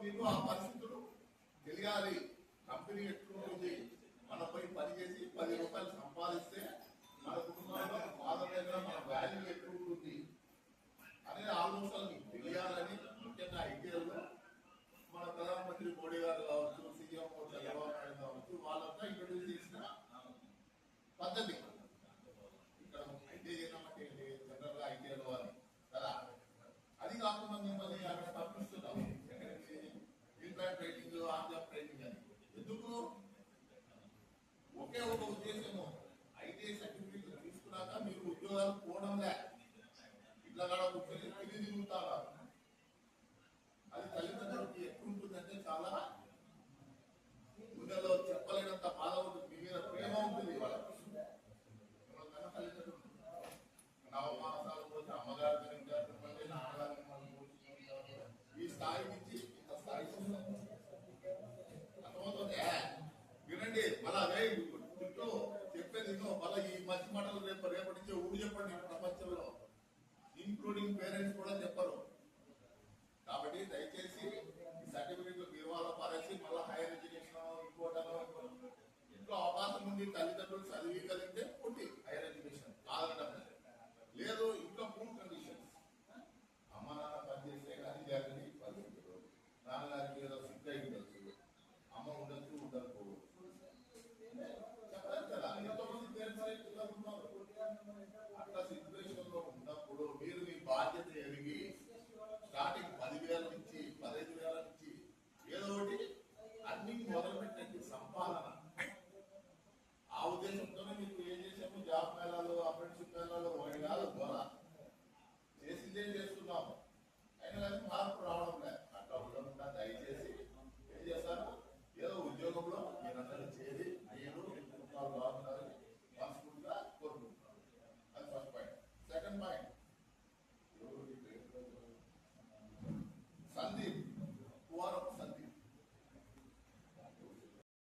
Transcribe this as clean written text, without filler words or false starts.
మీకు ఆ పరిస్థితులు తెలియాలి. కంపెనీ ఎట్లుంటుంది, మనపై పనిచేసి 10 రూపాయలు సంపాదిస్తే మన కుటుంబంలో ఫాదర్ దగ్గర మన వాల్యూ ఎక్కడ ఉంటుంది అనేది ఆలోచనలు మీకు తెలియాలని ముఖ్యంగా ఐటీఐలో మన ప్రధానమంత్రి మోడీ గారు కావచ్చు, సీఎం చంద్రబాబు నాయుడు కావచ్చు, వాళ్ళంతా ఇంట్రొడ్యూస్ చేసిన పద్ధతి. ఇక్కడ ఐటీఐ చేయమంటే జనరల్ గా ఐటీఐలో అని కదా, అది కాకుండా మిమ్మల్ని అక్కడ పంపిస్తున్నాం ఇంట్రాక్ట్ రేటింగ్, ఆన్లైన్ రేటింగ్ అని. ఎందుకు? ఒకే ఒక ఉద్దేశము, ఐటీఐ సర్టిఫికేట్ తీసుకున్నాక మీరు ఉద్యోగాలు పోవడంలే, ఇట్లా కూడా కూర్చొని తిరిగి తిరుగుతారా. అది తల్లిదండ్రులకి ఎట్లుంటుందంటే చాలా గుండెలో చెప్పలేనంత బాధ ఉంటుంది, మీ మీద ప్రేమ ఉంటుంది వాళ్ళకి. కన్న తల్లిదండ్రులు నవమాసాలు పోతే అమ్మగారు తింటారు, ఈ స్థాయి నుంచి ఇంత స్థాయి అర్థమవుతుంది. వినండి, మళ్ళా అదే ఇంట్లో చెప్పేది మళ్ళీ ఈ మంచి మాటలు రేపటి నుంచి ఊరు చెప్పండి ప్రపంచంలో, ఇంక్లూడింగ్ పేరెంట్స్ కూడా చెప్పరు. కాబట్టి దయచేసి ఈ సర్టిఫికేట్ మీరు వాళ్ళ పారేసి మళ్ళీ హైయర్ ఎడ్యుకేషన్ ఇంకోటనో ఇంట్లో అవకాశం ఉంది, తల్లిదండ్రులు చదివి